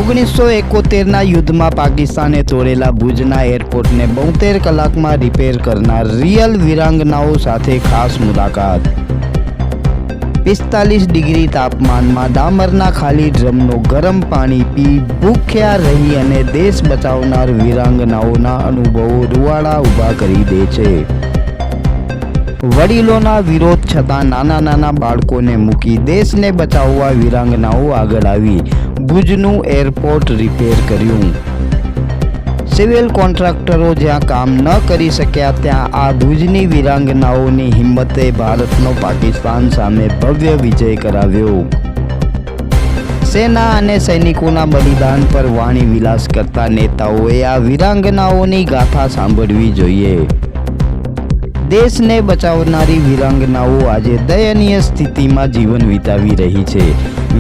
1971ના યુદ્ધમાં પાકિસ્તાને તોડેલા ભુજના એરપોર્ટને 72 કલાકમાં રિપેર કરનાર રિયલ વીરાંગનાઓ સાથે ખાસ મુલાકાત। 45 ડિગ્રી તાપમાનમાં ડામરના ખાલી ડ્રમનો ગરમ પાણી પી ભૂખ્યા રહી અને દેશ બચાવનાર વીરાંગનાઓના અનુભવો રૂવાડા ઊભા કરી દે છે। વડીલોના વિરોધ છતાં નાના નાના બાળકોને મૂકી દેશને બચાવવા વીરાંગનાઓ આગળ આવી ભુજનું એરપોર્ટ રિપેર કર્યું। સિવિલ કોન્ટ્રાક્ટરો જ્યાં કામ ન કરી શક્યા ત્યાં આ ભુજની વીરાંગનાઓની હિંમતે ભારતનો પાકિસ્તાન સામે ભવ્ય વિજય કરાવ્યો। સેના અને સૈનિકોના બલિદાન પર વાણી વિલાસ કરતા નેતાઓએ આ વીરાંગનાઓની ગાથા સાંભળવી જોઈએ। દેશને બચાવનારી વીરાંગનાઓ આજે દયનીય સ્થિતિમાં જીવન વિતાવી રહી છે।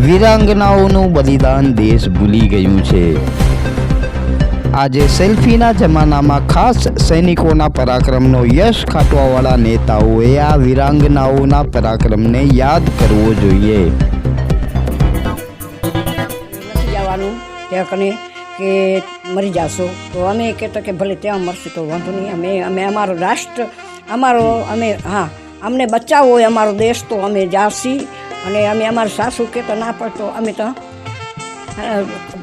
વીરાંગનાઓનું બલિદાન દેશ ભૂલી ગયું છે। આજે સેલ્ફીના જમાનામાં ખાસ સૈનિકોના પરાક્રમનો યશ ખાટવાવાળા નેતાઓએ આ વીરાંગનાઓના પરાક્રમને યાદ કરવો જોઈએ। કે મરી જાશો તો અમે કહેતા કે ભલે ત્યાં મરશે તો વાંધો નહીં, અમે અમારો રાષ્ટ્ર અમને બચાવવો હોય અમારો દેશ તો અમે જાશી અને અમે અમારા સાસુ કહેતા ના પડતો અમે તો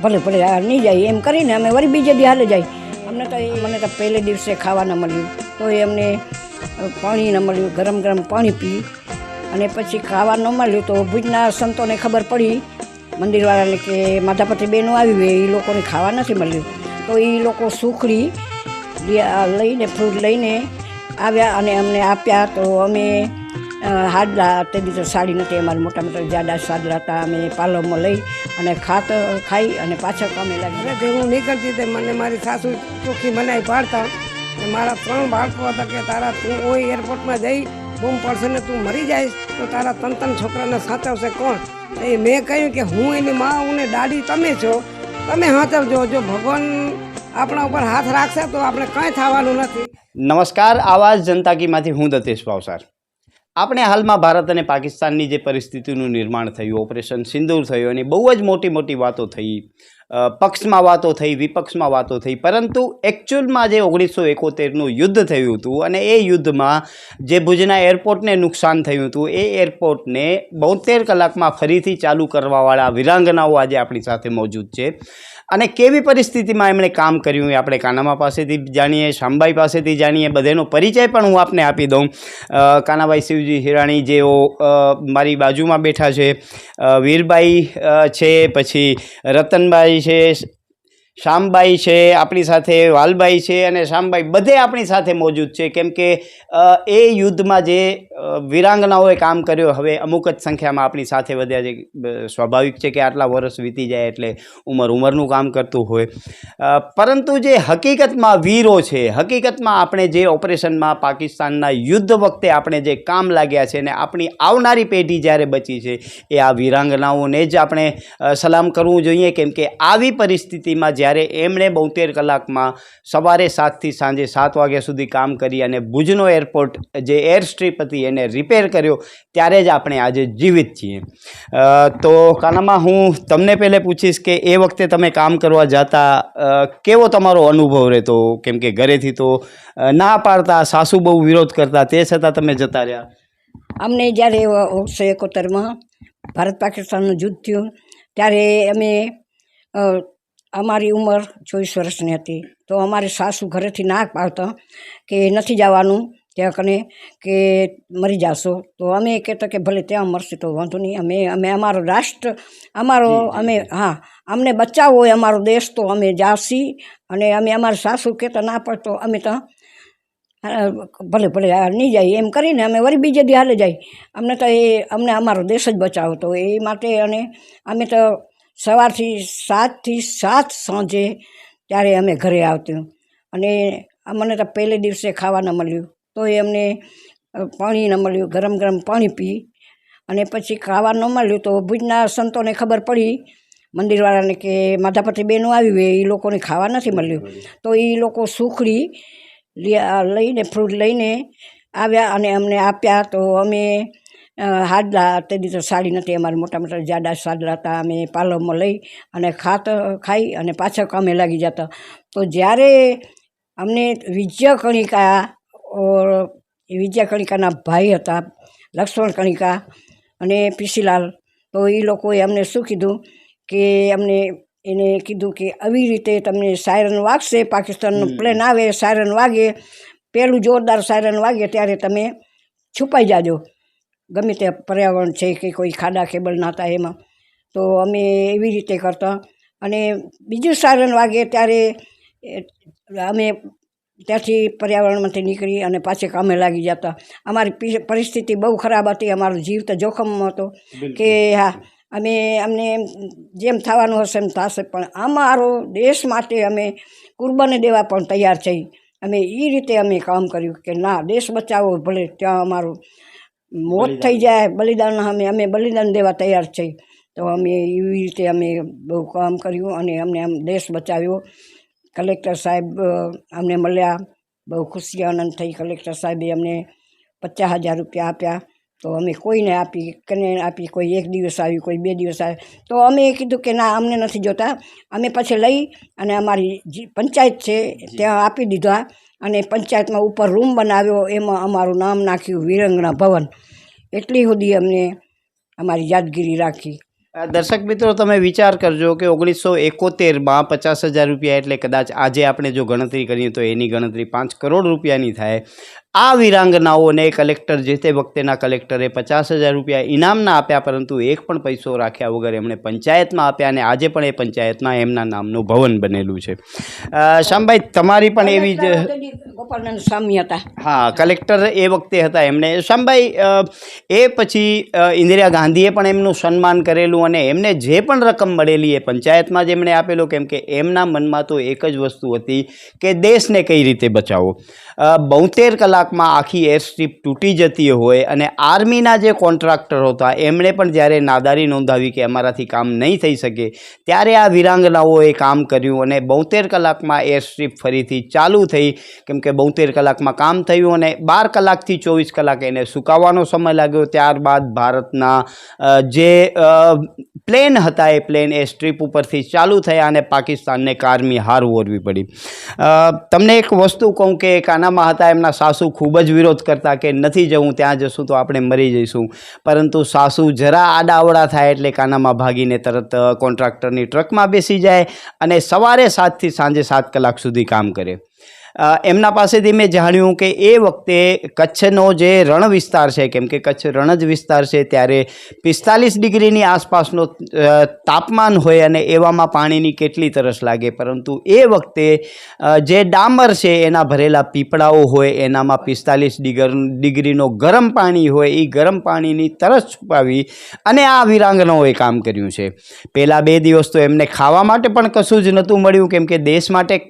ભલે નહીં જાય એમ કરીને અમે વળી બીજે દી હાલે જાય। મને તો પહેલે દિવસે ખાવા ન મળ્યું તો અમને પાણી ન મળ્યું, ગરમ પાણી પી અને પછી ખાવા ન મળ્યું તો ભુજના સંતોને ખબર પડી, મંદિરવાળાને કે માધાપતિ બહેનો આવી હોય એ લોકોને ખાવા નથી મળ્યું તો એ લોકો સુખડી લઈને ફ્રૂટ લઈને આવ્યા અને અમને આપ્યા। તો અમે હાડલા તે દિવસે સાડી નથી અમારે મોટા જાડા સાદડા હતા, અમે પાલવમાં લઈ અને ખાઈ અને પાછળ કામે લાગી। હું નીકળતી હતી મને મારી સાસુ ચોખ્ખી બનાવી પાડતા, મારા 3 બાળકો હતા કે તારા તું ઓય એરપોર્ટમાં જઈ બૂમ પડશે ને તું મરી જઈશ તો તારા 3 છોકરાને સાચવશે કોણ? એ મેં કહ્યું કે હું એની માં હું ને દાદી તમે છો, તમે સાચવજો। જો ભગવાન આપણા ઉપર હાથ રાખશે તો આપણે કંઈ થવાનું નથી। નમસ્કાર, આવાજ જનતા કીમાંથી હું દતેશ ભાવસાર। આપણે હાલમાં ભારત અને પાકિસ્તાનની જે પરિસ્થિતિનું નિર્માણ થયું, ઓપરેશન સિંદૂર થયું અને બહુ જ મોટી વાતો થઈ, પક્ષમાં વાતો થઈ, વિપક્ષમાં વાતો થઈ, પરંતુ એકચ્યુઅલમાં જે 1971નું યુદ્ધ થયું હતું અને એ યુદ્ધમાં જે ભુજના એરપોર્ટને નુકસાન થયું હતું એ એરપોર્ટને 72 કલાકમાં ફરીથી ચાલુ કરવાવાળા વીરાંગનાઓ આજે આપણી સાથે મોજૂદ છે। અને કેવી પરિસ્થિતિમાં એમણે કામ કર્યું એ આપણે કાનામા પાસેથી જાણીએ, શામભાઈ પાસેથી જાણીએ, બધાનો પરિચય પણ હું આપને આપી દઉં। કાનાભાઈ શિવજી હિરાણી જેઓ મારી બાજુમાં બેઠા છે, વીરભાઈ છે, પછી રતનભાઈ છે, શામભાઈ છે આપણી સાથે, વાલભાઈ છે અને શામભાઈ બધે આપણી સાથે મોજૂદ છે, કેમ કે એ યુદ્ધમાં જે વીરાંગનાઓએ કામ કર્યો હવે અમુક જ સંખ્યામાં આપણી સાથે વધ્યા છે। સ્વાભાવિક છે કે આટલા વર્ષ વીતી જાય એટલે ઉંમરનું કામ કરતું હોય, પરંતુ જે હકીકતમાં વીરો છે, હકીકતમાં આપણે જે ઓપરેશનમાં પાકિસ્તાનના યુદ્ધ વખતે આપણે જે કામ લાગ્યા છે ને આપણી આવનારી પેઢી જ્યારે બચી છે એ આ વીરાંગનાઓને જ આપણે સલામ કરવું જોઈએ, કેમ કે આવી પરિસ્થિતિમાં જ્યારે એમણે 72 કલાકમાં સવારે 7થી સાંજે 7 વાગ્યા સુધી કામ કરી અને ભુજનો એરપોર્ટ જે એર સ્ટ્રીપ હતી એને રિપેર કર્યો ત્યારે જ આપણે આજે જીવિત છીએ। તો કાનામાં હું તમને પહેલે પૂછીશ કે એ વખતે તમે કામ કરવા જતા કેવો તમારો અનુભવ રહેતો, કેમ કે ઘરેથી તો ના પાડતા, સાસુ બહુ વિરોધ કરતા, તે છતાં તમે જતા રહ્યા। અમને જ્યારે 1971માં ભારત પાકિસ્તાનનું યુદ્ધ થયું ત્યારે અમે અમારી ઉંમર 24 વર્ષની હતી તો અમારી સાસુ ઘરેથી ના પાડતા કે નથી જવાનું ત્યાં કને કે મરી જાશો તો અમે કહેતા કે ભલે ત્યાં મરશે તો વાંધો નહીં, અમે અમારો રાષ્ટ્ર અમને બચાવવો હોય અમારો દેશ તો અમે જાશી અને અમે અમારા સાસુ કહેતા ના પડતો અમે તો ભલે નહીં જાય એમ કરીને અમે વળી બીજે દી હાલે જાય। અમને અમારો દેશ જ બચાવતો એ માટે અને અમે તો સવારથી 7 થી 7 સાંજે ત્યારે અમે ઘરે આવતું અને મને તો પહેલે દિવસે ખાવા ન મળ્યું તો અમને પાણી ન મળ્યું, ગરમ પાણી પી અને પછી ખાવા ન મળ્યું તો ભુજના સંતોને ખબર પડી, મંદિરવાળાને કે માધાપતિ બહેનો આવી હોય એ લોકોને ખાવા નથી મળ્યું તો એ લોકો સુખડી લઈને ફ્રૂટ લઈને આવ્યા અને અમને આપ્યા। તો અમે હાડલા તે દિવસે સાડી નથી, અમારે મોટા મોટા જાડા સાદડા હતા. અમે પાર્લરમાં લઈ અને ખાઈ અને પાછા કામે લાગી જતા. તો જ્યારે અમને વિજય કણિકાના ભાઈ હતા લક્ષ્મણ કણિકા અને પીસીલાલ, તો એ લોકોએ અમને શું કીધું કે એને કીધું કે આવી રીતે તમને સાયરન વાગશે, પાકિસ્તાનનું પ્લેન આવે, સાયરન વાગે, પહેલું જોરદાર સાયરન વાગે ત્યારે તમે છુપાઈ જાજો, ગમે તે પર્યાવરણ છે કે કોઈ ખાડા કેબલ નાતા એમાં. તો અમે એવી રીતે કરતા. અને બીજું સાયરન વાગે ત્યારે અમે ત્યાંથી પર્યાવરણમાંથી નીકળી અને પાછે કામે લાગી જતા. અમારી પરિસ્થિતિ બહુ ખરાબ હતી, અમારો જીવ તો જોખમમાં હતો કે હા અમને જેમ થવાનું હશે એમ થશે, પણ અમારો દેશ માટે અમે કુરબાની દેવા પણ તૈયાર થઈ. અમે એ રીતે અમે કામ કર્યું કે ના, દેશ બચાવો, ભલે ત્યાં અમારું મોત થઈ જાય, બલિદાન અમે બલિદાન દેવા તૈયાર થઈ. તો અમે એવી રીતે અમે બહુ કામ કર્યું અને અમને આમ દેશ બચાવ્યો. કલેક્ટર સાહેબ અમને મળ્યા, બહુ ખુશી આનંદ થઈ. કલેક્ટર સાહેબે અમને 50,000 રૂપિયા આપ્યા. તો અમે કોઈને આપી, કોઈ 1 દિવસ આવ્યું, કોઈ 2 દિવસ આવ્યું. તો અમે કીધું કે ના, અમને નથી જોતા. અમે પછી લઈ અને અમારી પંચાયત છે ત્યાં આપી દીધા. અને પંચાયતમાં ઉપર રૂમ બનાવ્યો, એમાં અમારું નામ નાખ્યું વિરંગણા ભવન. એટલી સુધી અમને અમારી યાદગીરી રાખી. દર્શક મિત્રો, તમે વિચાર કરજો કે 1971માં 50,000 રૂપિયા એટલે કદાચ આજે આપણે જો ગણતરી કરીએ તો એની ગણતરી 5 કરોડ રૂપિયાની થાય. આ વિરાંગનાઓને કલેક્ટર, જે તે વખતેના કલેક્ટરે 50,000 રૂપિયા ઇનામના આપ્યા, પરંતુ એક પણ પૈસો રાખ્યા વગર એમણે પંચાયતમાં આપ્યા. અને આજે પણ એ પંચાયતમાં એમના નામનું ભવન બનેલું છે. શ્યામભાઈ, તમારી પણ એવી જ ગોપાલનંદ સ્વામી હતા. હા, કલેક્ટર એ વખતે હતા એમણે. શ્યામભાઈ, એ પછી ઇન્દિરા ગાંધીએ પણ એમનું સન્માન કરેલું અને એમને જે પણ રકમ મળેલી એ પંચાયતમાં જ એમણે આપેલો, કેમ કે એમના મનમાં તો એક જ વસ્તુ હતી કે દેશને કઈ રીતે બચાવો. 72 કલાકમાં આખી એરસ્ટ્રીપ તૂટી જતી હોય અને આર્મીના જે કોન્ટ્રાક્ટરો હતા એમણે પણ જ્યારે નાદારી નોંધાવી કે અમારાથી કામ નહીં થઈ શકે, ત્યારે આ વિરાંગનાઓએ કામ કર્યું અને 72 કલાકમાં એરસ્ટ્રીપ ફરીથી ચાલુ થઈ. કેમ કે 72 કલાકમાં કામ થયું અને 12 કલાકથી 24 કલાક એને સુકાવવાનો સમય લાગ્યો. ત્યારબાદ ભારતના જે પ્લેન હતા એ પ્લેન એ સ્ટ્રીપ ઉપરથી ચાલુ થયા અને પાકિસ્તાનને કારમી હાર ઓરવી પડી. તમને એક વસ્તુ કહું કે કાનામાં હતા, એમના સાસુ ખૂબ જ વિરોધ કરતા કે નથી જવું, ત્યાં જશું તો આપણે મરી જઈશું. પરંતુ સાસુ જરા આડાવડા થાય એટલે કાનામાં ભાગીને તરત કોન્ટ્રાક્ટરની ટ્રકમાં બેસી જાય અને સવારે 7 થી સાંજે 7 કલાક સુધી કામ કરે. એમના પાસેથી મેં જાણ્યું કે એ વખતે કચ્છનો જે રણ વિસ્તાર છે, કેમ કે કચ્છ રણ જ વિસ્તાર છે, ત્યારે 45 ડિગ્રીની આસપાસનો તાપમાન હોય અને એવામાં પાણીની કેટલી તરસ લાગે. પરંતુ એ વખતે જે ડામર છે એના ભરેલા પીપળાઓ હોય એનામાં 45 ડિગ્રીનો ગરમ પાણી હોય, એ ગરમ પાણીની તરસ છુપાવી અને આ વિરાંગનાઓએ કામ કર્યું છે. પહેલાં 2 દિવસ તો એમને ખાવા માટે પણ કશું જ નહોતું મળ્યું, કેમ કે દેશ માટે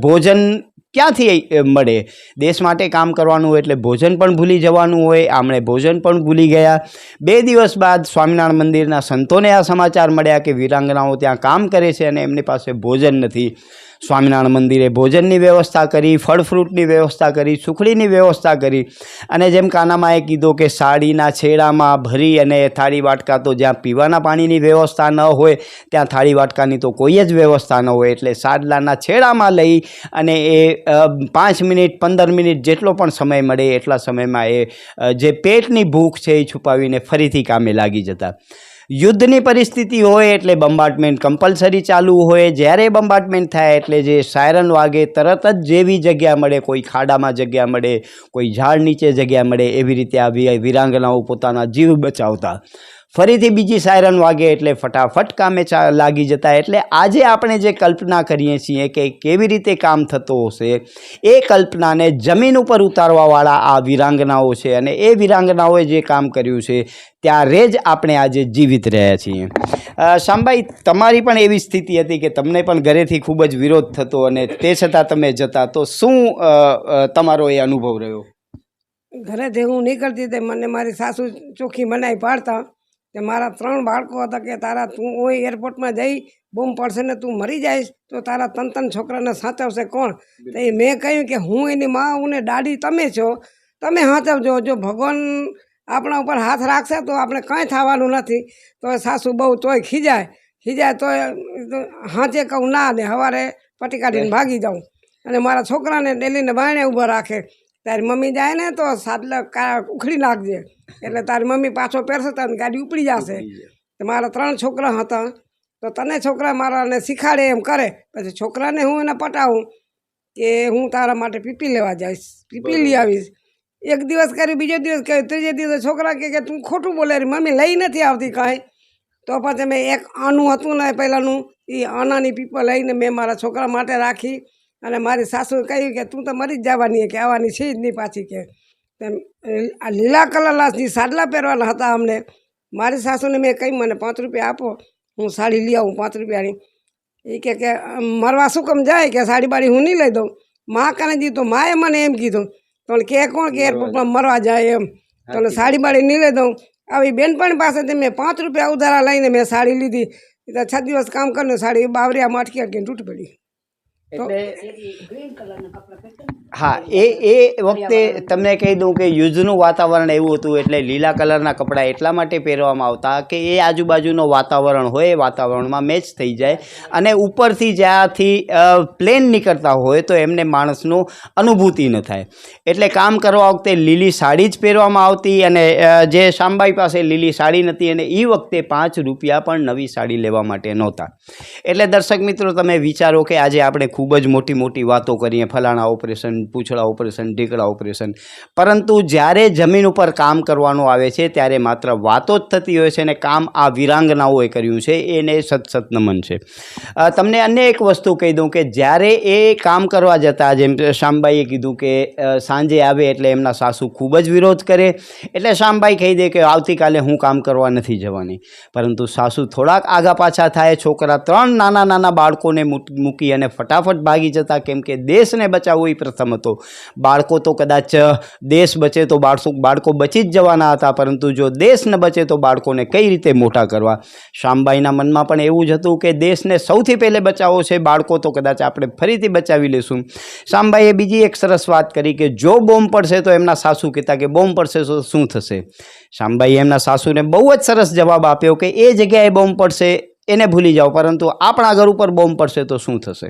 ભોજન ક્યાંથી મળે. દેશ માટે કામ કરવાનું હોય એટલે ભોજન પણ ભૂલી જવાનું હોય. આમણે ભોજન પણ ભૂલી ગયા. 2 દિવસ બાદ સ્વામિનારાયણ મંદિરના સંતોને આ સમાચાર મળ્યા કે વિરાંગનાઓ ત્યાં કામ કરે છે અને એમની પાસે ભોજન નથી. સ્વામિનારાયણ મંદિરે ભોજનની વ્યવસ્થા કરી, ફળ ફ્રૂટની વ્યવસ્થા કરી, સુખડીની વ્યવસ્થા કરી. અને જેમ કાનામાએ કીધું કે સાડીના છેડામાં ભરી અને થાળી વાટકા, તો જ્યાં પીવાના પાણીની વ્યવસ્થા ન હોય ત્યાં થાળી વાટકાની તો કોઈ જ વ્યવસ્થા ન હોય, એટલે સાડલાના છેડામાં લઈ અને એ 5 મિનિટ 15 મિનિટ જેટલો પણ સમય મળે એટલા સમયમાં એ જે પેટની ભૂખ છે એ છુપાવીને ફરીથી કામે લાગી જતા. યુદ્ધની પરિસ્થિતિ હોય એટલે બોમ્બાર્ડમેન્ટ કમ્પલસરી ચાલુ હોય. જ્યારે બોમ્બાર્ડમેન્ટ થાય એટલે જે સાયરન વાગે તરત જ જેવી જગ્યા મળે, કોઈ ખાડામાં જગ્યા મળે, કોઈ ઝાડ નીચે જગ્યા મળે, એવી રીતે આ વિરાંગનાઓ પોતાના જીવ બચાવતા. ફરીથી બીજી સાયરન વાગે એટલે ફટાફટ કામે લાગી જતા. એટલે આજે આપણે જે કલ્પના કરીએ છીએ કે કેવી રીતે કામ થતો હશે, એ કલ્પનાને જમીન ઉપર ઉતારવાવાળા આ વિરાંગનાઓ છે અને એ વિરાંગનાઓએ જે કામ કર્યું છે ત્યારે જ આપણે આજે જીવિત રહ્યા છીએ. શ્યામભાઈ, તમારી પણ એવી સ્થિતિ હતી કે તમને પણ ઘરેથી ખૂબ જ વિરોધ થતો અને તે છતાં તમે જતા, તો શું તમારો એ અનુભવ રહ્યો? ઘરેથી હું નીકળતી તે મને મારી સાસુ ચોખ્ખી મનાઈ પાડતા કે મારા 3 બાળકો હતા કે તું ઓય એરપોર્ટમાં જઈ બૂમ પડશે ને તું મરી જઈશ તો તારા 3 છોકરાને સાચવશે કોણ? તો મેં કહ્યું કે હું એની માં, હું ને દાદી તમે છો, તમે સાચવજો. જો ભગવાન આપણા ઉપર હાથ રાખશે તો આપણે કંઈ થવાનું નથી. તો સાસુ બહુ તોય ખીજાય તોય હાંચે કહું ના ને સવારે પટી કાઢીને ભાગી જાઉં. અને મારા છોકરાને ડેલીને બાયણે ઊભા રાખે. તારી મમ્મી જાય ને તો સાદલા ઉખડી નાખજે, એટલે તારી મમ્મી પાછો પહેરશે તો ગાડી ઉપડી જશે. તો મારા 3 છોકરા હતા, તો તને છોકરા મારાને શીખાડે એમ કરે. પછી છોકરાને હું એને પટાવું કે હું તારા માટે પીપી લેવા જઈશ, પીપી લઈ આવીશ. એક દિવસ કર્યું, બીજો દિવસ કર્યું, ત્રીજે દિવસે છોકરા કે તું ખોટું બોલે, મમ્મી લઈ નથી આવતી કાંઈ. તો પછી મેં એક આનું હતું ને પહેલાંનું, એ આનાની પીપો લઈને મેં મારા છોકરા માટે રાખી. અને મારી સાસુએ કહ્યું કે તું તો મરી જ જવાની, કે આવવાની છે જ નહીં પાછી. કે આ લીલા કલરના જે સાડલા પહેરવાના હતા અમને, મારી સાસુને મેં કહ્યું મને 5 રૂપિયા આપો, હું સાડી લઈ આવું 5 રૂપિયાની. એ કે મરવા શું કેમ જાય, કે સાડી બાડી હું નહીં લઈ દઉં. માં કાને દીધું, તો માએ મને એમ કીધું, તો કે કોણ કે એરપોર્ટમાં મરવા જાય એમ, તો સાડી બાડી નહીં લઈ દઉં. આવી બેનપણી પાસેથી મેં 5 રૂપિયા ઉધારા લઈને મેં સાડી લીધી. તો 6 દિવસ કામ કરીને સાડી બાવરિયામાં અટકી અટકીને તૂટી પડી. હા, એ વખતે તમને કહી દઉં કે યુદ્ધનું વાતાવરણ એવું હતું, એટલે લીલા કલરના કપડાં એટલા માટે પહેરવામાં આવતા કે એ આજુબાજુનું વાતાવરણ હોય એ વાતાવરણમાં મેચ થઈ જાય. અને ઉપરથી જ્યાંથી પ્લેન નીકળતા હોય તો એમને માણસનું અનુભૂતિ ન થાય, એટલે કામ કરવા વખતે લીલી સાડી જ પહેરવામાં આવતી. અને જે શામબાઈ પાસે લીલી સાડી નથી, અને એ વખતે 5 રૂપિયા પણ નવી સાડી લેવા માટે નહોતા. એટલે દર્શક મિત્રો, તમે વિચારો કે આજે આપણે ખૂબ જ મોટી વાતો કરીએ, ફલાણા ઓપરેશન, પૂંછડા ઓપરેશન, ઢીકડા ઓપરેશન, પરંતુ જ્યારે જમીન ઉપર કામ કરવાનું આવે છે ત્યારે માત્ર વાતો જ થતી હોય છે. અને કામ આ વિરાંગનાઓએ કર્યું છે, એને સત નમન છે. તમને અન્ય એક વસ્તુ કહી દઉં કે જ્યારે એ કામ કરવા જતા, જેમ શામબાઈએ કીધું કે સાંજે આવે એટલે એમના સાસુ ખૂબ જ વિરોધ કરે, એટલે શામબાઈ કહી દે કે આવતીકાલે હું કામ કરવા નથી જવાની. પરંતુ સાસુ થોડાક આગા પાછા થાય, છોકરા 3 નાના બાળકોને મૂકી અને ફટાફટ ભાગી જતા, કેમ કે દેશને બચાવવો એ પ્રથમ હતો. બાળકો તો કદાચ દેશ બચે તો બાળકો બચી જ જવાના હતા, પરંતુ જો દેશ ન બચે તો બાળકોને કઈ રીતે મોટા કરવા. શામબાઈના મનમાં પણ એવું જ હતું કે દેશને સૌથી પહેલે બચાવવો છે, બાળકો તો કદાચ આપણે ફરીથી બચાવી લેશું. શામબાઈએ બીજી એક સરસ વાત કરી કે જો બોમ્બ પડશે તો એમના સાસુ કહેતા કે બોમ્બ પડશે તો શું થશે. શામબાઈએ એમના સાસુને બહુ જ સરસ જવાબ આપ્યો કે એ જગ્યાએ બોમ્બ પડશે એને ભૂલી જાઓ, પરંતુ આપણા ઘર ઉપર બોમ્બ પડશે તો શું થશે.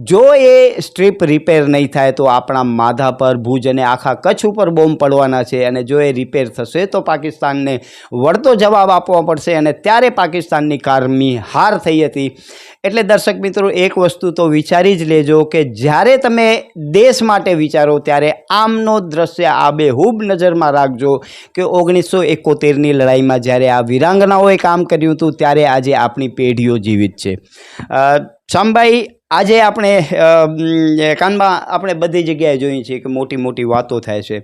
જો એ સ્ટ્રીપ રિપેર નહીં થાય તો આપણા માધા પર, ભુજ અને આખા કચ્છ ઉપર બોમ્બ પડવાના છે. અને જો એ રિપેર થશે તો પાકિસ્તાનને વળતો જવાબ આપવો પડશે, અને ત્યારે પાકિસ્તાનની કારમી હાર થઈ હતી. એટલે દર્શક મિત્રો, એક વસ્તુ તો વિચારી જ લેજો કે જ્યારે તમે દેશ માટે વિચારો ત્યારે આમનો દ્રશ્ય આબેહૂબ નજરમાં રાખજો કે 1971ની લડાઈમાં જ્યારે આ વિરાંગનાઓએ કામ કર્યું હતું ત્યારે આજે આપણી પેઢીઓ જીવિત છે. શામબાઈ, આજે આપણે કાનમાં આપણે બધી જગ્યાએ જોઈએ છીએ કે મોટી વાતો થાય છે,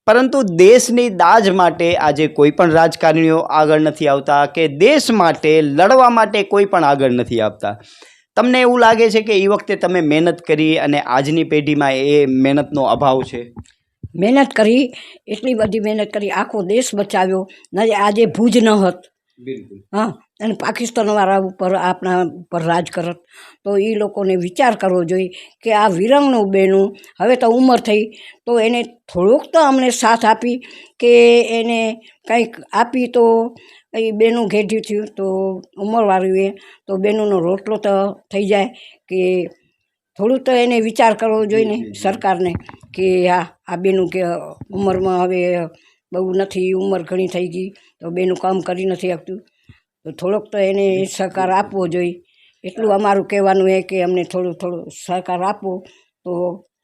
પરંતુ દેશની દાજ માટે આજે કોઈ પણ રાજકારણીઓ આગળ નથી આવતા, કે દેશ માટે લડવા માટે કોઈ પણ આગળ નથી આવતા. તમને એવું લાગે છે કે એ વખતે તમે મહેનત કરી અને આજની પેઢીમાં એ મહેનતનો અભાવ છે? મહેનત કરી, એટલી બધી મહેનત કરી, આખો દેશ બચાવ્યો. આજે ભુજ ન હોત, હા, અને પાકિસ્તાનવાળા ઉપર આપણા ઉપર રાજ કરત, તો એ લોકોને વિચાર કરવો જોઈએ કે આ વિરંગનું બેનું હવે તો ઉંમર થઈ, તો એને થોડુંક તો અમને સાથ આપી, કે એને કંઈક આપી તો એ બેનું ઘેઢ્યું થયું તો ઉંમરવાળું તો બેનુંનો રોટલો તો થઈ જાય. કે થોડુંક તો એને વિચાર કરવો જોઈએ ને સરકારને, કે આ બેનું કે ઉંમરમાં હવે બહુ નથી, ઉંમર ઘણી થઈ ગઈ તો બેનું કામ કરી નથી શકતું, તો થોડોક તો એને સહકાર આપવો જોઈએ. એટલું અમારું કહેવાનું છે કે અમને થોડું સહકાર આપો તો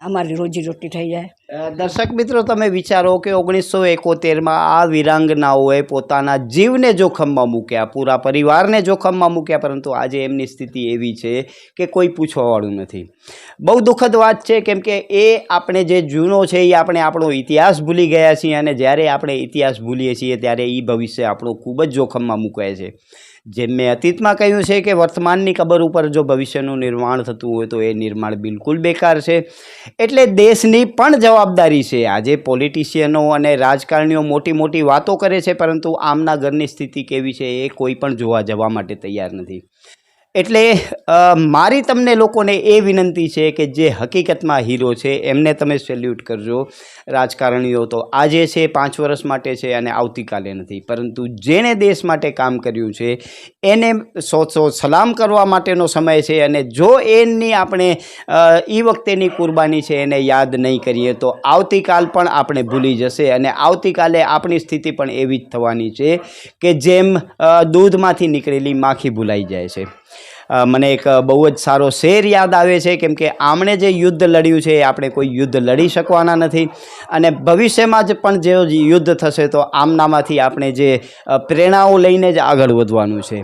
અમારી રોજીરોટી થઈ જાય. દર્શક મિત્રો, તમે વિચારો કે 1971માં આ વિરાંગનાઓએ પોતાના જીવને જોખમમાં મૂક્યા, પૂરા પરિવારને જોખમમાં મૂક્યા, પરંતુ આજે એમની સ્થિતિ એવી છે કે કોઈ પૂછવાવાળું નથી. બહુ દુઃખદ વાત છે, કેમ કે એ આપણે જે જૂનો છે એ આપણે આપણો ઇતિહાસ ભૂલી ગયા છીએ, અને જ્યારે આપણે ઇતિહાસ ભૂલીએ છીએ ત્યારે એ ભવિષ્ય આપણું ખૂબ જ જોખમમાં મુકાય છે. જેમ મેં અતીતમાં કહ્યું છે કે વર્તમાનની કબર ઉપર જો ભવિષ્યનું નિર્માણ થતું હોય તો એ નિર્માણ બિલકુલ બેકાર છે. એટલે દેશની પણ જવાબદારી છે. આજે પોલિટિશિયનો અને રાજકારણીઓ મોટી વાતો કરે છે, પરંતુ આમના ઘરની સ્થિતિ કેવી છે એ કોઈ પણ જોવા જવા માટે તૈયાર નથી. એટલે મારી તમને લોકોને એ વિનંતી છે કે જે હકીકતમાં હીરો છે એમને તમે સેલ્યુટ કરજો. રાજકારણીઓ તો આજે છે, 5 વર્ષ માટે છે અને આવતીકાલે નથી, પરંતુ જેણે દેશ માટે કામ કર્યું છે એને સો સલામ કરવા માટેનો સમય છે. અને જો એની આપણે એ વખતેની કુરબાની છે એને યાદ નહીં કરીએ તો આવતીકાલ પણ આપણે ભૂલી જશે અને આવતીકાલે આપણી સ્થિતિ પણ એવી જ થવાની છે કે જેમ દૂધમાંથી નીકળેલી માખી ભૂલાઈ જાય છે. મને એક બહુ જ સારો શેર યાદ આવે છે, કેમ કે આમણે જે યુદ્ધ લડ્યું છે એ આપણે કોઈ યુદ્ધ લડી શકવાના નથી અને ભવિષ્યમાં જ પણ જે યુદ્ધ થશે તો આમનામાંથી આપણે જે પ્રેરણાઓ લઈને જ આગળ વધવાનું છે.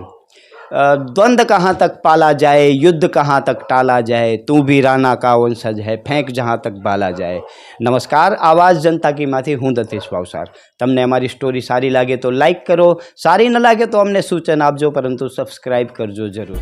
द्वंद्व कहाँ तक पाला जाए, युद्ध कहाँ तक टाला जाए, तू भी राणा का वंशज है, फेंक जहाँ तक बाला जाए. नमस्कार, आवाज़ जनता की માંથી હું દતેશ ભાવસાર. તમને અમારી સ્ટોરી સારી લાગે તો લાઈક કરો, સારી ન લાગે તો અમને સૂચન આપજો, પરંતુ સબસ્ક્રાઈબ કરજો જરૂર.